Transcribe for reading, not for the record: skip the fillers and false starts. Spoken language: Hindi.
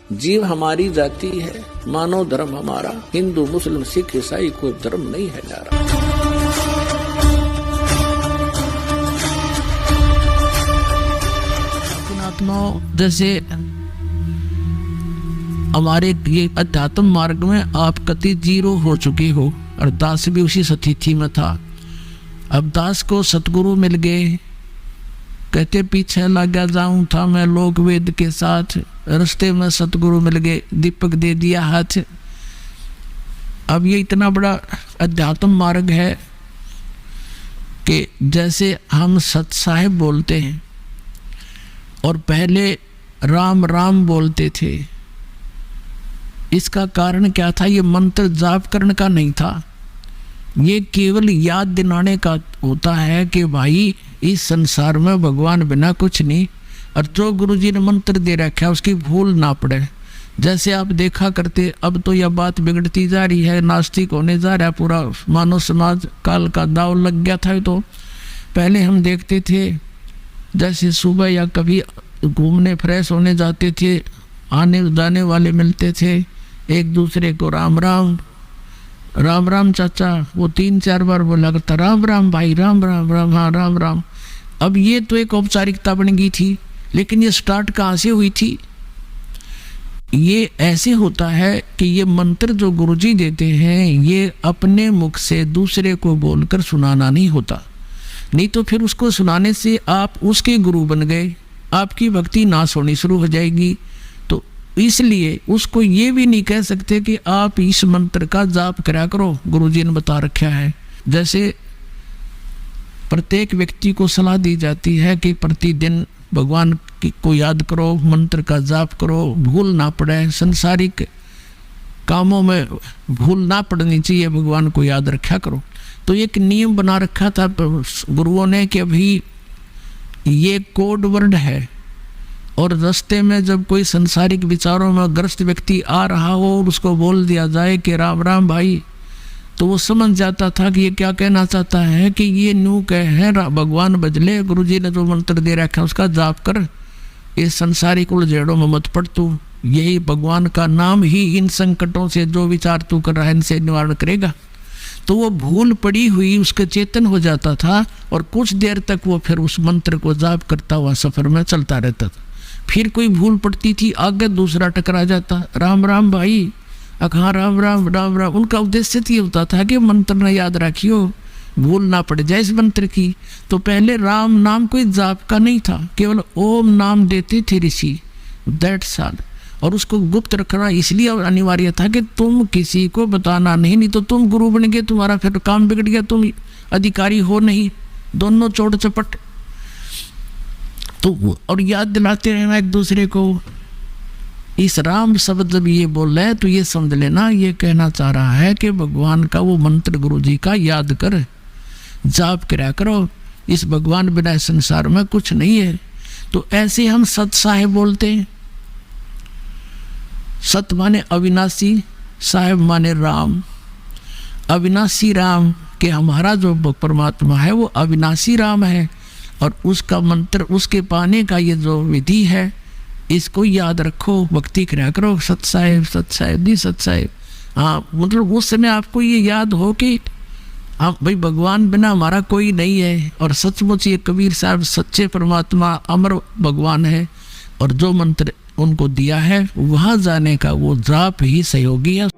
जीव हमारी जाति है, मानव धर्म हमारा, हिंदू मुस्लिम सिख ईसाई कोई धर्म नहीं है न्यारा। जैसे हमारे ये अध्यात्म मार्ग में आप कति जीरो हो चुके हो, और दास भी उसी स्थिति में था। अब दास को सतगुरु मिल गए, कहते पीछे लगा जाऊं था मैं लोक वेद के साथ, रास्ते में सतगुरु मिल गए, दीपक दे दिया हाथ। अब ये इतना बड़ा अध्यात्म मार्ग है कि जैसे हम सत साहिब बोलते हैं और पहले राम राम बोलते थे, इसका कारण क्या था? ये मंत्र जाप करने का नहीं था, ये केवल याद दिलाने का होता है कि भाई इस संसार में भगवान बिना कुछ नहीं, और जो गुरुजी ने मंत्र दे रखा है उसकी भूल ना पड़े। जैसे आप देखा करते, अब तो यह बात बिगड़ती जा रही है, नास्तिक होने जा रहा है पूरा मानव समाज, काल का दाव लग गया था। तो पहले हम देखते थे जैसे सुबह या कभी घूमने फ्रेश होने जाते थे, आने जाने वाले मिलते थे, एक दूसरे को राम राम राम राम चाचा, वो 3-4 बार बोला करता राम राम भाई, राम राम राम, हाँ राम राम। अब ये तो एक औपचारिकता बन गई थी, लेकिन ये स्टार्ट कहाँ से हुई थी? ये ऐसे होता है कि ये मंत्र जो गुरुजी देते हैं ये अपने मुख से दूसरे को बोलकर सुनाना नहीं होता, नहीं तो फिर उसको सुनाने से आप उसके गुरु बन गए, आपकी भक्ति नाश होनी शुरू हो जाएगी। तो इसलिए उसको ये भी नहीं कह सकते कि आप इस मंत्र का जाप करा करो, गुरुजी ने बता रखा है। जैसे प्रत्येक व्यक्ति को सलाह दी जाती है कि प्रतिदिन भगवान को याद करो, मंत्र का जाप करो, भूल ना पड़े, संसारिक कामों में भूल ना पड़नी चाहिए, भगवान को याद रखा करो। तो एक नियम बना रखा था गुरुओं ने कि अभी ये कोड वर्ड है, और रास्ते में जब कोई संसारिक विचारों में ग्रस्त व्यक्ति आ रहा हो और उसको बोल दिया जाए कि राम राम भाई, तो वो समझ जाता था कि ये क्या कहना चाहता है, कि ये न्यू कह है भगवान बजले, गुरुजी ने जो मंत्र दे रखा है उसका जाप कर, इस संसारिक उलझेड़ों में मत पड़ तू, यही भगवान का नाम ही इन संकटों से जो विचार तू कर रहा है इनसे निवारण करेगा। तो वो भूल पड़ी हुई उसके चेतन हो जाता था, और कुछ देर तक वो फिर उस मंत्र को जाप करता हुआ सफ़र में चलता रहता था। फिर कोई भूल पड़ती थी, आगे दूसरा टकरा जाता, राम राम भाई, हाँ राम राम राम राम। उनका उद्देश्य ये होता था कि मंत्र न याद रखियो, भूल ना पड़ जाए इस मंत्र की। तो पहले राम नाम कोई जाप का नहीं था, केवल ओम नाम देते थे ऋषि, दैट्स ऑल। और उसको गुप्त रखना इसलिए अनिवार्य था कि तुम किसी को बताना नहीं तो तुम गुरु बन गए, तुम्हारा फिर काम बिगड़ गया, तुम अधिकारी हो नहीं, दोनों चोट चपट। तो और याद दिलाते रहना एक दूसरे को। इस राम शब्द जब ये बोल रहे हैं तो ये समझ लेना ये कहना चाह रहा है कि भगवान का वो मंत्र गुरुजी का याद कर, जाप करा करो, इस भगवान बिना संसार में कुछ नहीं है। तो ऐसे हम सत साहेब बोलते हैं। सत माने अविनाशी, साहेब माने राम। अविनाशी राम के हमारा जो परमात्मा है वो अविनाशी राम है, और उसका मंत्र, उसके पाने का ये जो विधि है इसको याद रखो, भक्ति करा करो, सत साहेब सत साहेब दी सत साहेब। हाँ, मतलब उस समय आपको ये याद हो कि आप भाई भगवान बिना हमारा कोई नहीं है, और सचमुच ये कबीर साहब सच्चे परमात्मा अमर भगवान है, और जो मंत्र उनको दिया है वहाँ जाने का वो जाप ही सहयोगी है।